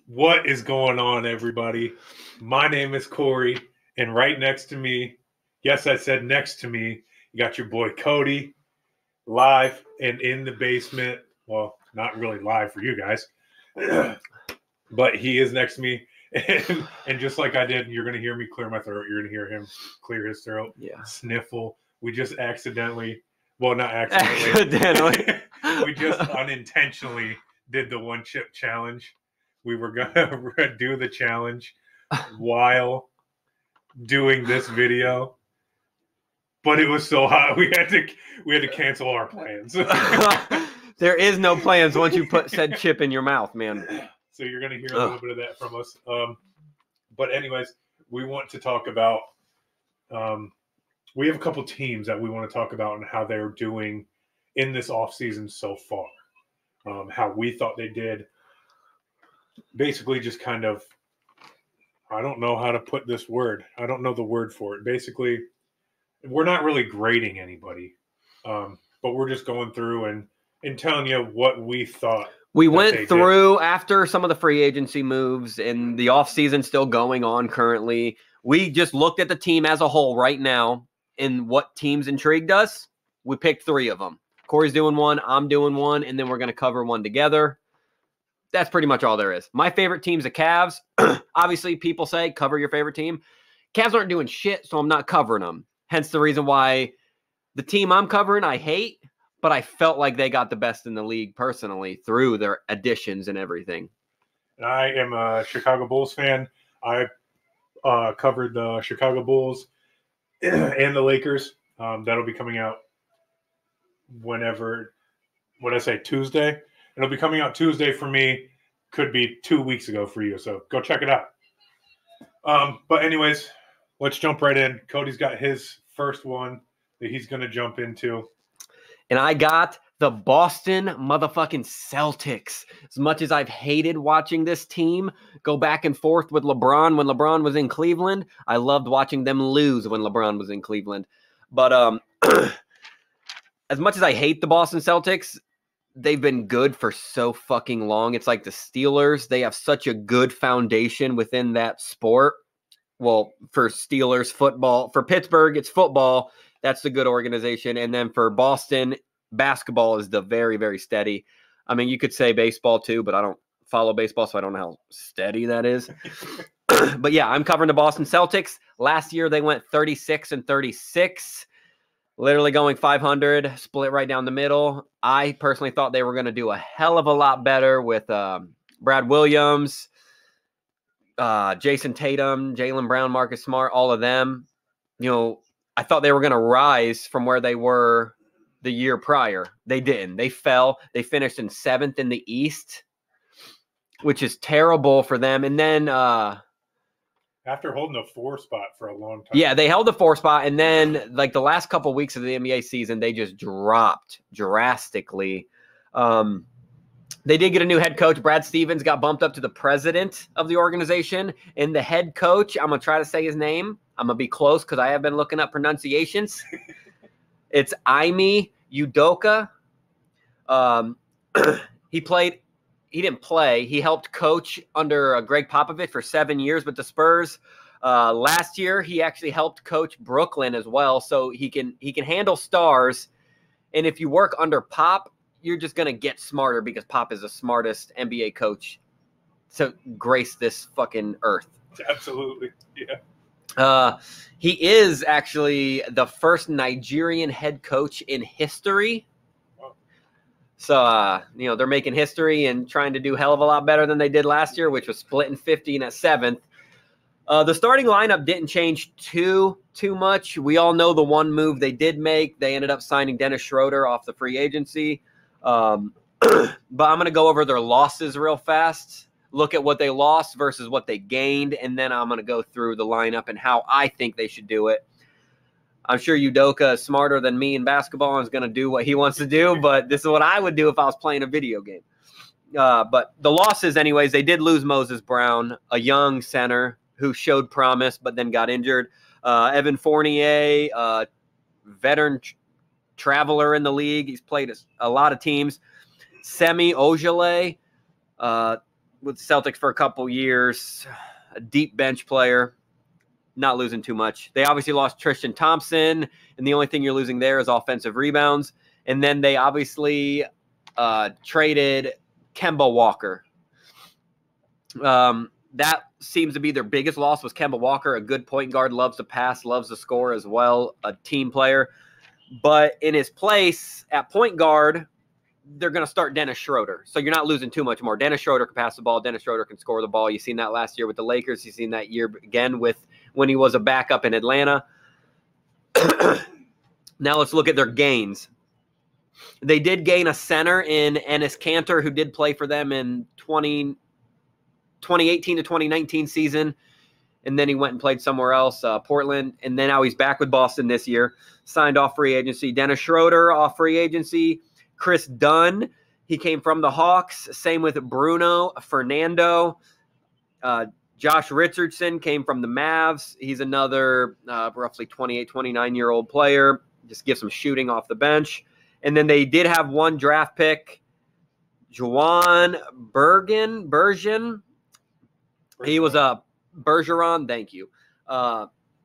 What is going on, everybody? My name is Corey, and right next to me, yes, I said next to me, you got your boy Cody, live and in the basement. Well, not really live for you guys, but he is next to me. And just like I did, you're going to hear me clear my throat. You're going to hear him clear his throat, sniffle. We just accidentally, well, not accidentally, we just unintentionally did the one chip challenge. We were going to do the challenge while doing this video, but it was so hot we had to cancel our plans. There is no plans once you put said chip in your mouth, man. So you're going to hear a little bit of that from us. But anyways, we want to talk about we have a couple teams that we want to talk about and how they're doing in this offseason so far. How we thought they did. Basically just kind of, I don't know how to put this word. I don't know the word for it. Basically, we're not really grading anybody, but we're just going through and telling you what we thought. We went through after some of the free agency moves and the offseason still going on currently. We just looked at the team as a whole right now and what teams intrigued us. We picked 3 of them. Corey's doing one, I'm doing one, and then we're going to cover one together. That's pretty much all there is. My favorite team's the Cavs. Obviously, people say cover your favorite team. Cavs aren't doing shit, so I'm not covering them. Hence the reason why the team I'm covering I hate, but I felt like they got the best in the league personally through their additions and everything. I am a Chicago Bulls fan. I covered the Chicago Bulls and the Lakers. That'll be coming out whenever, what did I say, Tuesday? It'll be coming out Tuesday for me. Could be 2 weeks ago for you, so go check it out. But anyways, let's jump right in. Cody's got his first one that he's going to jump into. And I got the Boston motherfucking Celtics. As much as I've hated watching this team go back and forth with LeBron when LeBron was in Cleveland, I loved watching them lose when LeBron was in Cleveland. But as much as I hate the Boston Celtics, they've been good for so fucking long. It's like the Steelers. They have such a good foundation within that sport. Well, for Steelers football, for Pittsburgh, it's football. That's the good organization. And then for Boston, basketball is the very, very steady. I mean, you could say baseball too, but I don't follow baseball, so I don't know how steady that is. But yeah, I'm covering the Boston Celtics. Last year, they went 36-36. Literally going 500, split right down the middle. I personally thought they were going to do a hell of a lot better with Brad Williams, Jason Tatum, Jaylen Brown, Marcus Smart, all of them. You know, I thought they were going to rise from where they were the year prior. They didn't. They fell. They finished in 7th in the East, which is terrible for them. And then after holding a 4 spot for a long time. Yeah, they held the 4 spot, and then like the last couple of weeks of the NBA season, they just dropped drastically. They did get a new head coach. Brad Stevens got bumped up to the president of the organization, and the head coach, I'm going to try to say his name. I'm going to be close because I have been looking up pronunciations. It's Ime Udoka. He didn't play. He helped coach under Greg Popovich for 7 years with the Spurs. Last year, he actually helped coach Brooklyn as well. So he can handle stars. And if you work under Pop, you're just going to get smarter because Pop is the smartest NBA coach to grace this fucking earth. Absolutely. Yeah. He is actually the first Nigerian head coach in history. So, they're making history and trying to do a hell of a lot better than they did last year, which was splitting 15 at 7th. The starting lineup didn't change too much. We all know the one move they did make. They ended up signing Dennis Schroeder off the free agency. But I'm going to go over their losses real fast, look at what they lost versus what they gained, and then I'm going to go through the lineup and how I think they should do it. I'm sure Udoka is smarter than me in basketball and is going to do what he wants to do, but this is what I would do if I was playing a video game. But the losses, anyways, they did lose Moses Brown, a young center who showed promise but then got injured. Evan Fournier, veteran traveler in the league. He's played a lot of teams. Semi Ojeleye, with the Celtics for a couple years, a deep bench player, not losing too much. They obviously lost Tristan Thompson, and the only thing you're losing there is offensive rebounds. And then they obviously traded Kemba Walker. That seems to be their biggest loss was Kemba Walker, a good point guard, loves to pass, loves to score as well, a team player. But in his place at point guard, they're going to start Dennis Schroeder. So you're not losing too much more. Dennis Schroeder can pass the ball. Dennis Schroeder can score the ball. You've seen that last year with the Lakers. You've seen that year again with when he was a backup in Atlanta. Now let's look at their gains. They did gain a center in Enes Kanter, who did play for them in 2018 to 2019 season. And then he went and played somewhere else, Portland. And then now he's back with Boston this year. Signed off free agency. Dennis Schroeder off free agency. Chris Dunn, he came from the Hawks. Same with Bruno Fernando. Josh Richardson came from the Mavs. He's another roughly 28, 29-year-old player. Just gives some shooting off the bench. And then they did have one draft pick, Juwan Bergen. He was a Bergeron, thank you.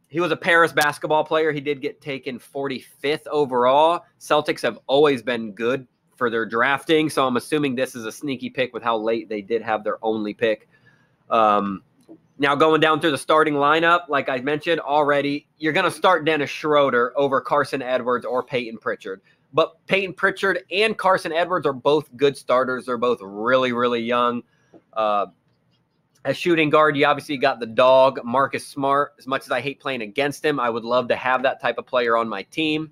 He was a Paris basketball player. He did get taken 45th overall. Celtics have always been good for their drafting, so I'm assuming this is a sneaky pick with how late they did have their only pick. Now going down through the starting lineup, like I mentioned already, you're going to start Dennis Schroeder over Carson Edwards or Peyton Pritchard. But Peyton Pritchard and Carson Edwards are both good starters. They're both really, really young. As shooting guard, you obviously got the dog, Marcus Smart. As much as I hate playing against him, I would love to have that type of player on my team.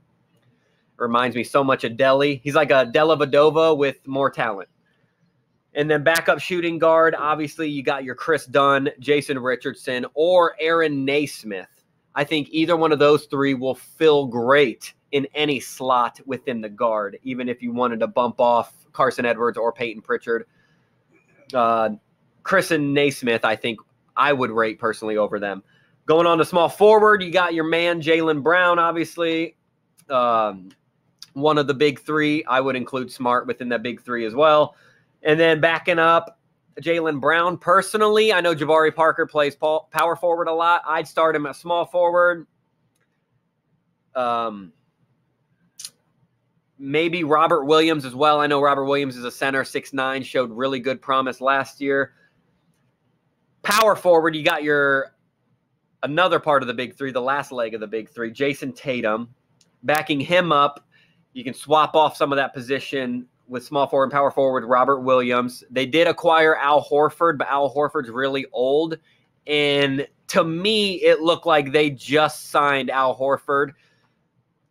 Reminds me so much of Delly. He's like a Della Vadova with more talent. And then backup shooting guard, obviously you got your Chris Dunn, Jason Richardson, or Aaron Naismith. I think either one of those three will fill great in any slot within the guard, even if you wanted to bump off Carson Edwards or Peyton Pritchard. Chris and Naismith, I think I would rate personally over them. Going on to small forward, you got your man Jaylen Brown, obviously. One of the big three. I would include Smart within that big three as well. And then backing up Jaylen Brown, personally, I know Jabari Parker plays power forward a lot. I'd start him at small forward. Maybe Robert Williams as well. I know Robert Williams is a center, 6'9", showed really good promise last year. Power forward, you got your another part of the big three, the last leg of the big three, Jason Tatum. Backing him up, you can swap off some of that position with small forward and power forward, Robert Williams. They did acquire Al Horford, but Al Horford's really old. And to me, it looked like they just signed Al Horford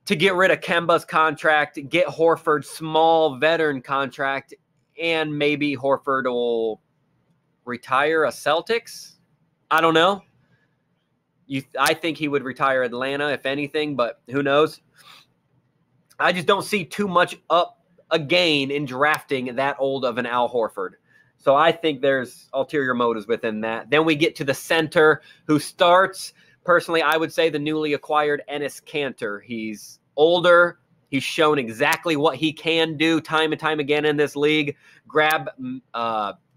to get rid of Kemba's contract, get Horford's small veteran contract, and maybe Horford will retire a Celtics. I don't know. I think he would retire Atlanta, if anything, but who knows? I just don't see too much up a gain in drafting that old of an Al Horford. So I think there's ulterior motives within that. Then we get to the center who starts. Personally, I would say the newly acquired Enes Kanter. He's older. He's shown exactly what he can do time and time again in this league. Grab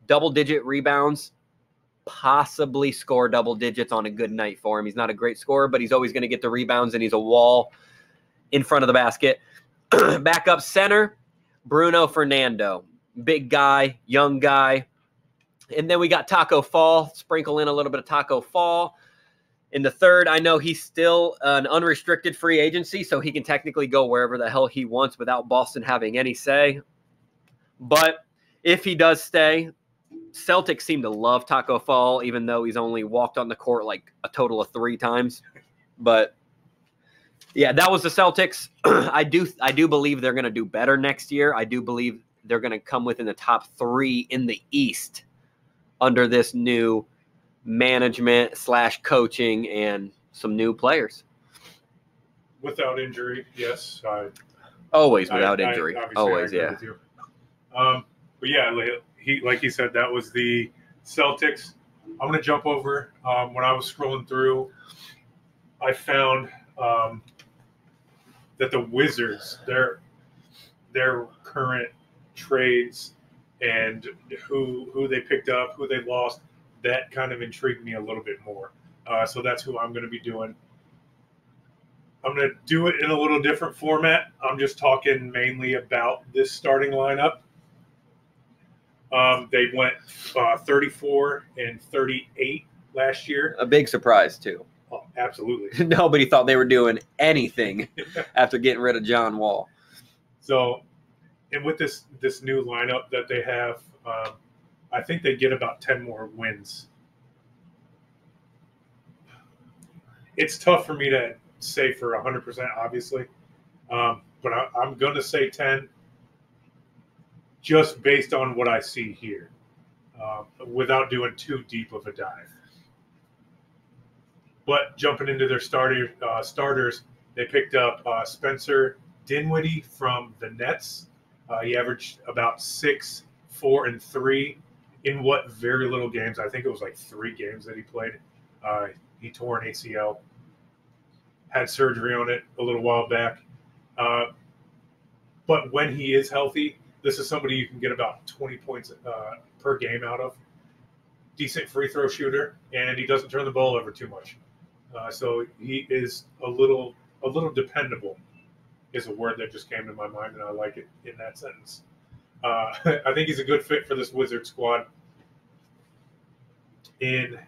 double-digit rebounds, possibly score double digits on a good night for him. He's not a great scorer, but he's always going to get the rebounds, and he's a wall in front of the basket. Backup center, Bruno Fernando. Big guy, young guy. And then we got Taco Fall. Sprinkle in a little bit of Taco Fall. In the third, I know he's still an unrestricted free agency, so he can technically go wherever the hell he wants without Boston having any say. But if he does stay, Celtics seem to love Taco Fall, even though he's only walked on the court like a total of 3 times. But yeah, that was the Celtics. I do believe they're going to do better next year. I do believe they're going to come within the top 3 in the East under this new management / coaching and some new players. Without injury, yes. Always without injury. Always, yeah. But yeah, like he said, that was the Celtics. I'm going to jump over. When I was scrolling through, I found that the Wizards, their current trades and who they picked up, who they lost, that kind of intrigued me a little bit more. So that's who I'm going to be doing. I'm going to do it in a little different format. I'm just talking mainly about this starting lineup. They went 34 and 38 last year. A big surprise, too. Oh, absolutely. Nobody thought they were doing anything after getting rid of John Wall. So, and with this new lineup that they have, I think they get about 10 more wins. It's tough for me to say for 100%, obviously, but I'm going to say 10 just based on what I see here, without doing too deep of a dive. But jumping into their starters, they picked up Spencer Dinwiddie from the Nets. He averaged about 6, 4, and 3 in what very little games. I think it was like 3 games that he played. He tore an ACL, had surgery on it a little while back. But when he is healthy, this is somebody you can get about 20 points per game out of. Decent free throw shooter, and he doesn't turn the ball over too much. So he is a little dependable is a word that just came to my mind, and I like it in that sentence. I think he's a good fit for this Wizard squad. In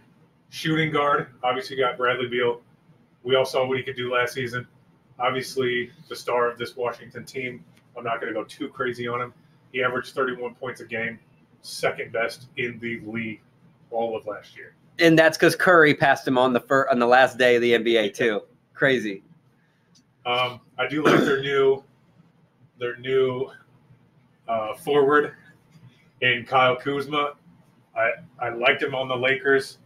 shooting guard, obviously you got Bradley Beal. We all saw what he could do last season. Obviously, the star of this Washington team. I'm not going to go too crazy on him. He averaged 31 points a game, second best in the league all of last year. And that's because Curry passed him on the last day of the NBA too. Crazy. I do like their new forward in Kyle Kuzma. I liked him on the Lakers.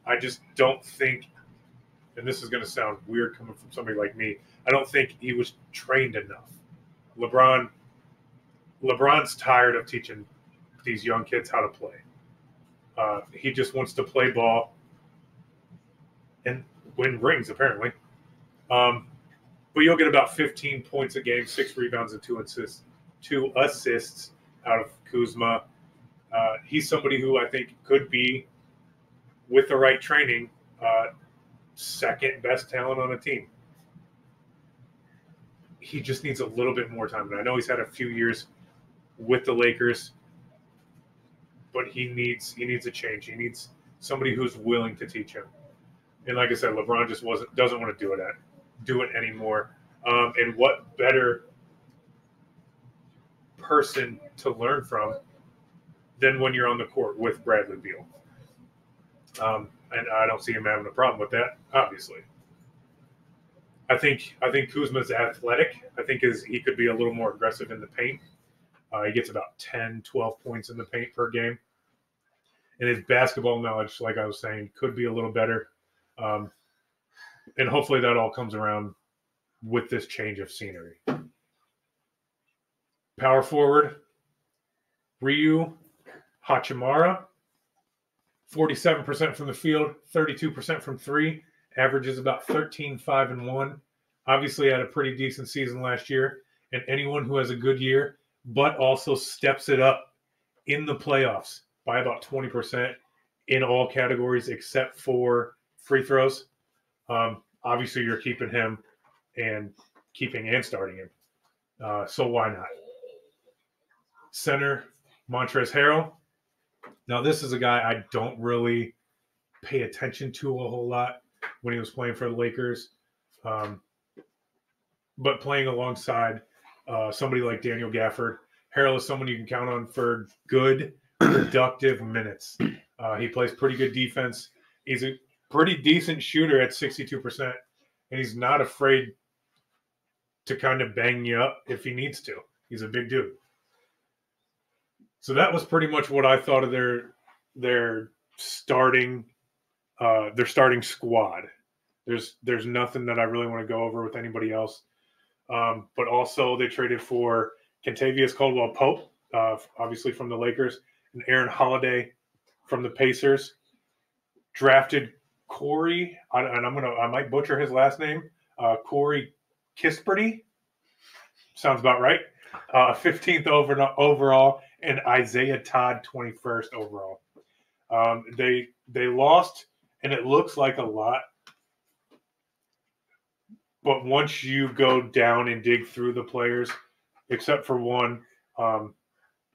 I just don't think, and this is going to sound weird coming from somebody like me, I don't think he was trained enough. LeBron's tired of teaching these young kids how to play. He just wants to play ball and win rings, apparently. But you'll get about 15 points a game, 6 rebounds, and 2 assists out of Kuzma. He's somebody who I think could be, with the right training, second best talent on a team. He just needs a little bit more time. And I know he's had a few years with the Lakers, but he needs a change. He needs somebody who's willing to teach him. And like I said, LeBron just doesn't want to do it anymore. And what better person to learn from than when you're on the court with Bradley Beal? And I don't see him having a problem with that, obviously. I think Kuzma's athletic. I think he could be a little more aggressive in the paint. He gets about 10, 12 points in the paint per game. And his basketball knowledge, like I was saying, could be a little better. And hopefully that all comes around with this change of scenery. Power forward, Ryu Hachimura, 47% from the field, 32% from 3, averages about 13, 5, and 1. Obviously had a pretty decent season last year. And anyone who has a good year, but also steps it up in the playoffs by about 20% in all categories except for free throws. Obviously, you're keeping him and starting him. So why not? Center, Montrezl Harrell. Now, this is a guy I don't really pay attention to a whole lot when he was playing for the Lakers. But playing alongside somebody like Daniel Gafford, Harrell is someone you can count on for good, productive minutes. He plays pretty good defense. He's a pretty decent shooter at 62%, and he's not afraid to kind of bang you up if he needs to. He's a big dude. So that was pretty much what I thought of their starting squad. There's nothing that I really want to go over with anybody else. But also they traded for Kentavious Caldwell-Pope, obviously from the Lakers, and Aaron Holiday from the Pacers. Drafted Corey, and I might butcher his last name, Corey Kispert. Sounds about right. 15th overall, and Isaiah Todd 21st overall. They lost, and it looks like a lot. But once you go down and dig through the players, except for one, I'll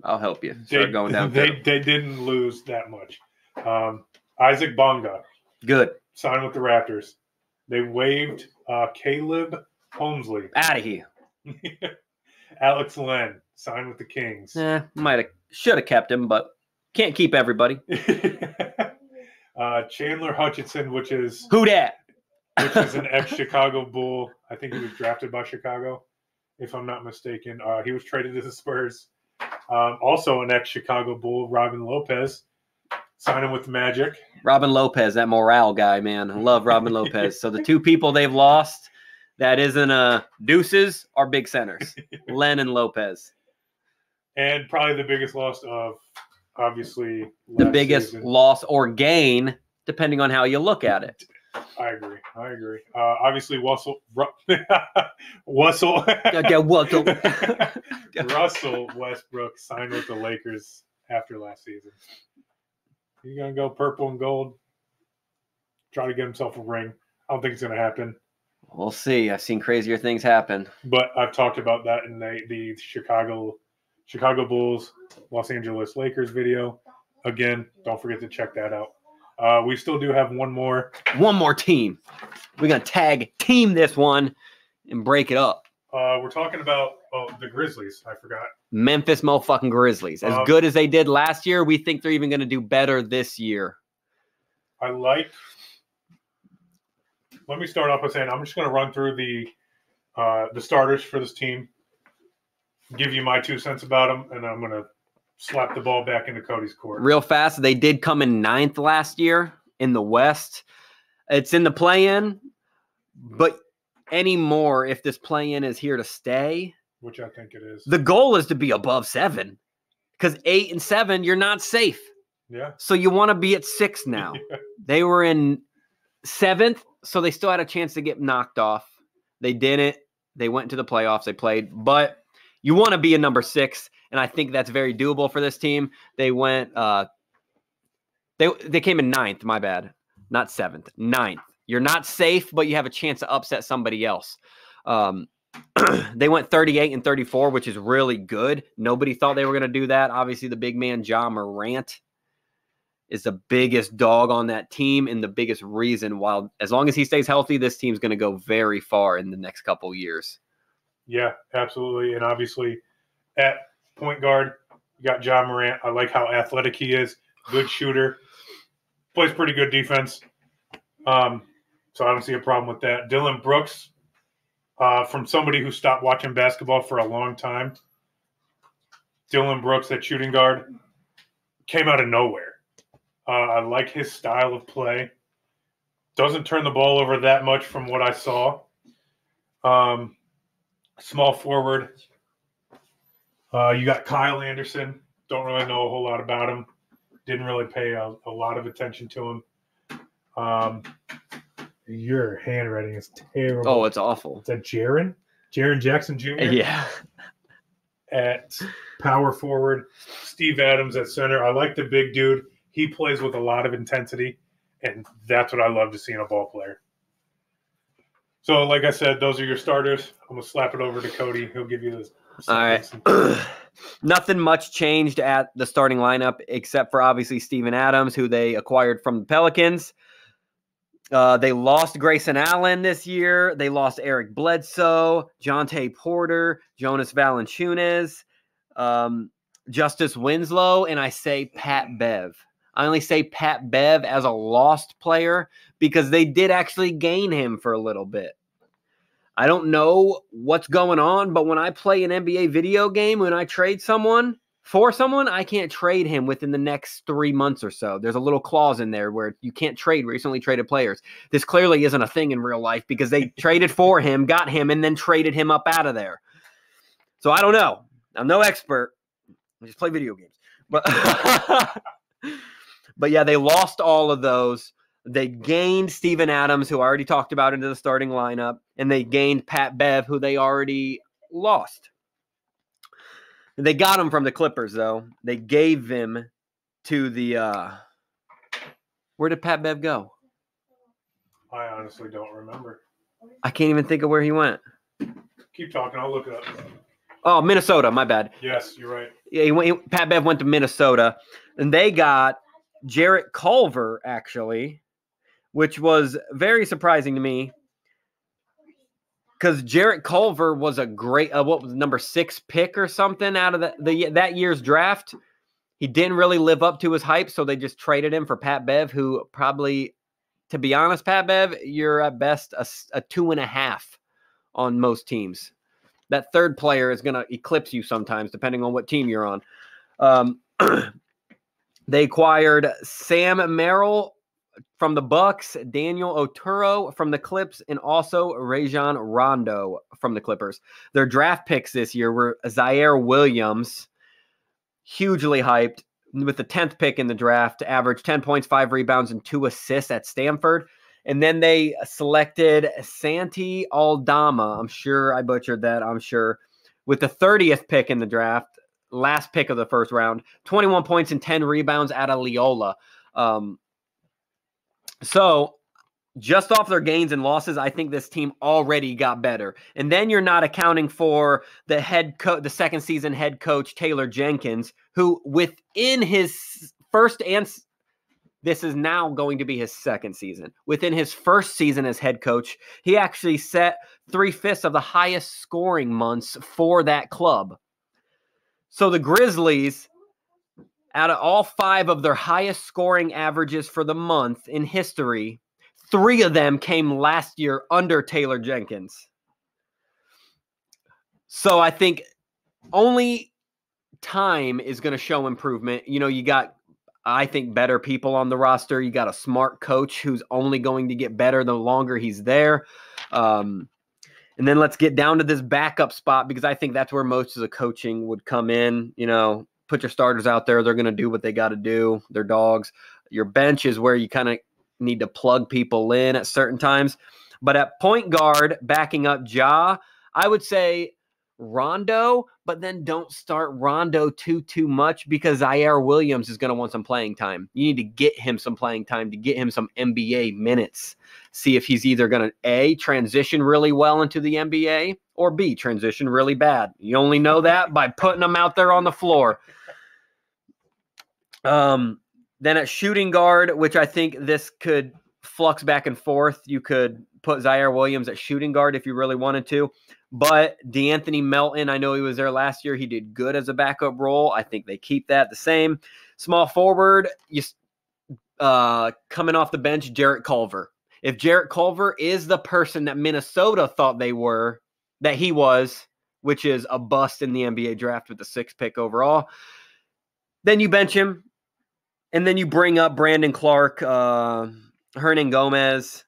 help you. Start going down. They didn't lose that much. Isaac Bonga, good, signed with the Raptors. They waived Caleb Holmesley. Out of here. Alex Len, signed with the Kings. Should have kept him, but can't keep everybody. Chandler Hutchinson, which is Who dat? Which is an ex-Chicago Bull. I think he was drafted by Chicago, if I'm not mistaken. He was traded to the Spurs. Also an ex-Chicago Bull, Robin Lopez, signing with the Magic. Robin Lopez, that morale guy, man. I love Robin Lopez. So the two people they've lost that isn't Deuces are big centers, Len and Lopez. And probably the biggest loss of, obviously, the biggest season. Loss or gain, depending on how you look at it. I agree. Obviously, Russell Westbrook signed with the Lakers after last season. He's going to go purple and gold, try to get himself a ring. I don't think it's going to happen. We'll see. I've seen crazier things happen. But I've talked about that in the Chicago Bulls, Los Angeles Lakers video. Again, don't forget to check that out. We still do have one more team. We're going to tag team this one and break it up. We're talking about the Grizzlies. I forgot. Memphis motherfucking Grizzlies. As good as they did last year, we think they're even going to do better this year. Let me start off by saying I'm just going to run through the starters for this team, give you my 2 cents about them, and I'm going to slap the ball back into Cody's court. Real fast, they did come in 9th last year in the West. It's in the play-in, but anymore, if this play-in is here to stay, which I think it is, the goal is to be above 7, because 8 and 7, you're not safe. Yeah. So you want to be at 6 now. Yeah. They were in 7th, so they still had a chance to get knocked off. They didn't. They went to the playoffs. They played, but you want to be a number 6. And I think that's very doable for this team. They went they came in 9th, my bad. Not 7th, 9th. You're not safe, but you have a chance to upset somebody else. They went 38 and 34, which is really good. Nobody thought they were going to do that. Obviously, the big man, Ja Morant, is the biggest dog on that team and the biggest reason why, as long as he stays healthy, this team's going to go very far in the next couple years. Yeah, absolutely. And obviously, at point guard, you got Ja Morant. I like how athletic he is. Good shooter. Plays pretty good defense. So I don't see a problem with that. Dylan Brooks, from somebody who stopped watching basketball for a long time. Dylan Brooks, that shooting guard, came out of nowhere. I like his style of play. Doesn't turn the ball over that much from what I saw. Small forward. You got Kyle Anderson. Don't really know a whole lot about him. Didn't really pay a lot of attention to him. Your handwriting is terrible. Oh, it's awful. Is that Jaren? Jaren Jackson Jr.? Yeah. At power forward. Steve Adams at center. I like the big dude. He plays with a lot of intensity, and that's what I love to see in a ball player. So, like I said, those are your starters. I'm going to slap it over to Cody. He'll give you this. All right. Nothing much changed at the starting lineup except for obviously Steven Adams, who they acquired from the Pelicans. They lost Grayson Allen this year. They lost Eric Bledsoe, Jonte Porter, Jonas Valanciunas, Justice Winslow, and I say Pat Bev. I only say Pat Bev as a lost player because they did actually gain him for a little bit. I don't know what's going on, but when I play an NBA video game, when I trade someone for someone, I can't trade him within the next 3 months or so. There's a little clause in there where you can't trade recently traded players. This clearly isn't a thing in real life because they traded for him, got him, and then traded him up out of there. So I don't know. I'm no expert. I just play video games. But yeah, they lost all of those. They gained Steven Adams, who I already talked about, into the starting lineup, and they gained Pat Bev, who they already lost. They got him from the Clippers, though. They gave him to the where did Pat Bev go? I honestly don't remember. I can't even think of where he went. Keep talking. I'll look it up. Oh, Minnesota. My bad. Yes, you're right. Yeah, Pat Bev went to Minnesota, and they got Jarrett Culver, actually, which was very surprising to me because Jarrett Culver was a great, what was number 6 pick or something out of that year's draft. He didn't really live up to his hype, so they just traded him for Pat Bev, who probably, to be honest, Pat Bev, you're at best a 2.5 on most teams. That third player is going to eclipse you sometimes, depending on what team you're on. They acquired Sam Merrill from the Bucks, Daniel Oturu from the Clips, and also Rajon Rondo from the Clippers. Their draft picks this year were Zaire Williams, hugely hyped, with the 10th pick in the draft, averaged 10 points, 5 rebounds, and 2 assists at Stanford. And then they selected Santi Aldama. I'm sure I butchered that, with the 30th pick in the draft, last pick of the first round, 21 points and 10 rebounds out of Loyola. So just off their gains and losses, I think this team already got better. And then you're not accounting for the second season head coach, Taylor Jenkins, who within his first and this is now going to be his second season. Within his first season as head coach, he actually set 3/5 of the highest scoring months for that club. So the Grizzlies, out of all 5 of their highest scoring averages for the month in history, 3 of them came last year under Taylor Jenkins. So I think only time is going to show improvement. You got, I think, better people on the roster. You got a smart coach who's only going to get better the longer he's there. And then let's get down to this backup spot, because I think that's where most of the coaching would come in. Put your starters out there. They're going to do what they got to do. They're dogs. Your bench is where you kind of need to plug people in at certain times. But at point guard, backing up Ja, I would say Rondo, but then don't start Rondo too much, because Zaire Williams is going to want some playing time. You need to get him some playing time to get him some NBA minutes. See if he's either going to A, transition really well into the NBA, or B, transition really bad. You only know that by putting him out there on the floor. Then at shooting guard, which I think this could flux back and forth, you could put Zaire Williams at shooting guard if you really wanted to. But DeAnthony Melton, I know he was there last year. He did good as a backup role. I think they keep that the same. Small forward, coming off the bench, Jarrett Culver. If Jarrett Culver is the person that Minnesota thought that he was, which is a bust in the NBA draft with the 6th pick overall, then you bench him. And then you bring up Brandon Clark, Hernan Gomez.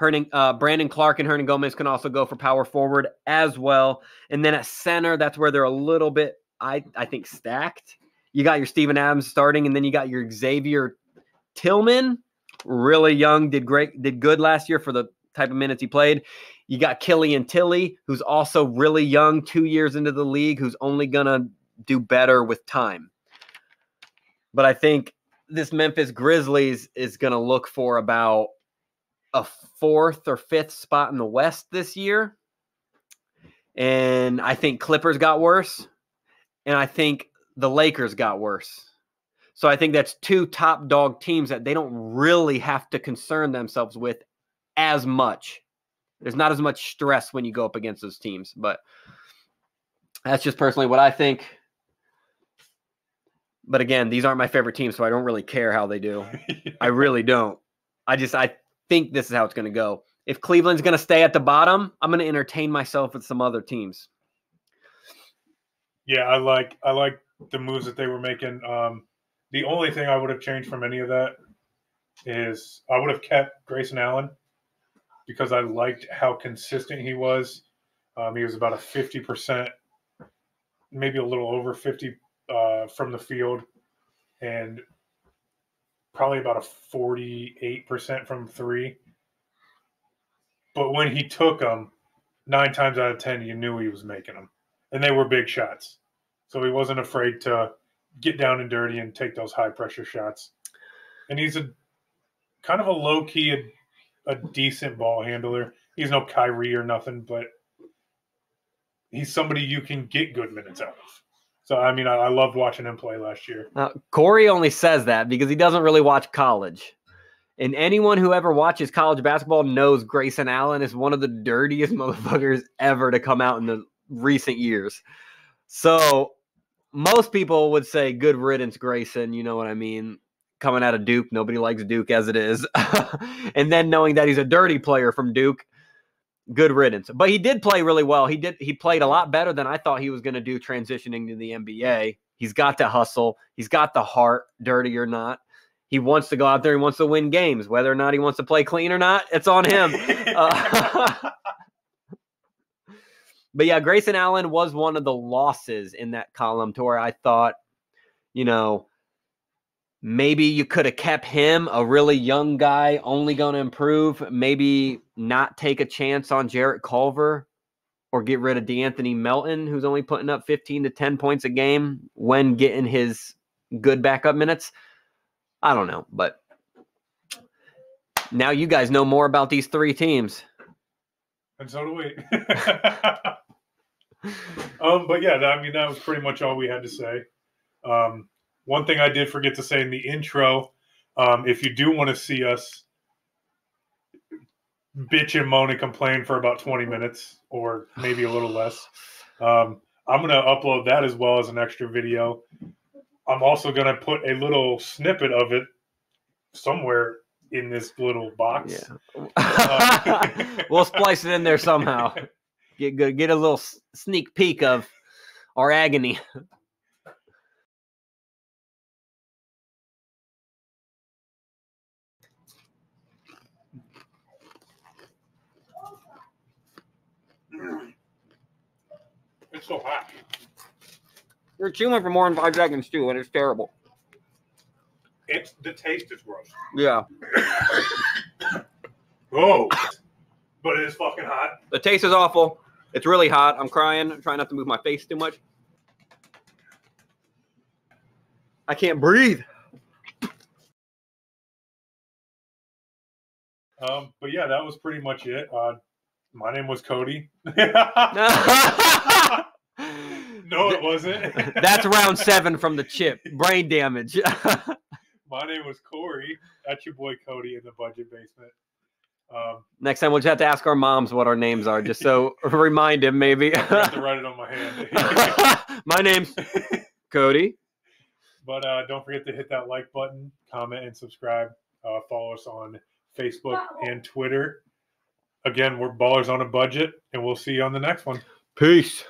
Brandon Clark and Hernan Gomez can also go for power forward as well. And then at center, that's where they're a little bit, I think, stacked. You got your Steven Adams starting, and then you got your Xavier Tillman, really young, did good last year for the type of minutes he played. You got Killian Tilly, who's also really young, 2 years into the league, who's only going to do better with time. But I think this Memphis Grizzlies is going to look for about a 4th or 5th spot in the West this year. And I think Clippers got worse. And I think the Lakers got worse. So I think that's 2 top dog teams that they don't really have to concern themselves with as much. There's not as much stress when you go up against those teams. But that's just personally what I think. But again, these aren't my favorite teams, so I don't really care how they do. I really don't. I think this is how it's going to go. If Cleveland's going to stay at the bottom, I'm going to entertain myself with some other teams. Yeah, I like the moves that they were making. The only thing I would have changed from any of that is I would have kept Grayson Allen, because I liked how consistent he was. He was about a 50%, maybe a little over 50 from the field, and probably about a 48% from 3. But when he took them, 9 times out of 10, you knew he was making them, and they were big shots. So he wasn't afraid to get down and dirty and take those high-pressure shots. And he's a kind of a low-key, a decent ball handler. He's no Kyrie or nothing, but he's somebody you can get good minutes out of. So, I mean, I loved watching him play last year. Corey only says that because he doesn't really watch college. And anyone who ever watches college basketball knows Grayson Allen is one of the dirtiest motherfuckers ever to come out in the recent years. So most people would say good riddance, Grayson. You know what I mean? Coming out of Duke, nobody likes Duke as it is. And then knowing that he's a dirty player from Duke, good riddance. But he did play really well. He played a lot better than I thought he was going to do transitioning to the NBA. He's got to hustle. He's got the heart, dirty or not. He wants to go out there. He wants to win games. Whether or not he wants to play clean or not, it's on him. But yeah, Grayson Allen was one of the losses in that column to where I thought, you know, maybe you could have kept him, a really young guy, only going to improve. Maybe not take a chance on Jarrett Culver or get rid of DeAnthony Melton, who's only putting up 15 to 10 points a game when getting his good backup minutes. I don't know, but now you guys know more about these three teams. And so do we. But yeah, I mean, that was pretty much all we had to say. One thing I did forget to say in the intro, if you do want to see us bitch and moan and complain for about 20 minutes or maybe a little less, I'm going to upload that as well as an extra video. I'm also going to put a little snippet of it somewhere in this little box. Yeah. We'll splice it in there somehow. Get a little sneak peek of our agony. It's so hot. You're chewing for more than 5 seconds too, and it's terrible. The taste is gross. Yeah. Oh, but it is fucking hot. The taste is awful. It's really hot. I'm crying. I'm trying not to move my face too much. I can't breathe. But yeah, that was pretty much it. My name was Cody. No, it wasn't. That's round 7 from the chip. Brain damage. My name was Corey. That's your boy Cody in the budget basement. Next time we'll just have to ask our moms what our names are, just so remind him maybe. I have to write it on my hand. My name's Cody. But don't forget to hit that like button, comment, and subscribe. Follow us on Facebook and Twitter. Again, we're Ballers on a Budget, and we'll see you on the next one. Peace.